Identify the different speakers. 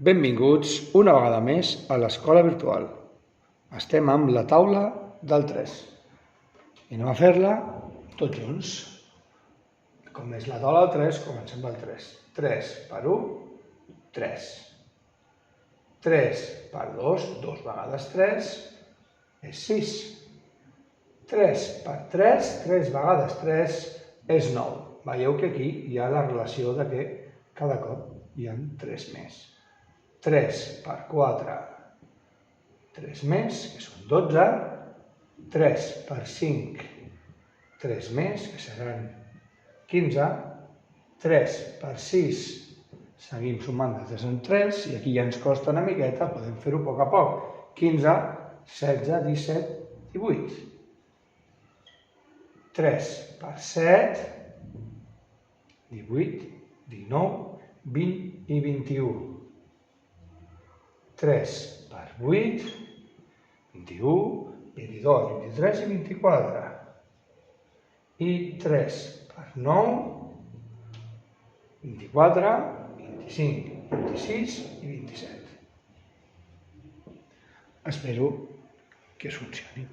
Speaker 1: Benvinguts una vegada més a l'escola virtual. Estem amb la taula del 3 i anem a fer-la tots junts. Com és la taula del 3, comencem pel 3. 3 per 1, 3. 3 per 2, 2 vegades 3, és 6. 3 per 3, 3 vegades 3 és 9. Veieu que aquí hi ha la relació de que cada cop hi ha 3 més. 3 per 4, 3 més, que són 12. 3 per 5, 3 més, que seran 15. 3 per 6, seguim sumant de 3 en 3, i aquí ja ens costa una miqueta, podem fer-ho a poc. 15, 16, 17, 18. 3 per 7, 18, 19, 20 i 21. 3 per 8, 21, 22, 23 i 24. I 3 per 9, 24, 25, 26 i 27. Espero que us funcioni.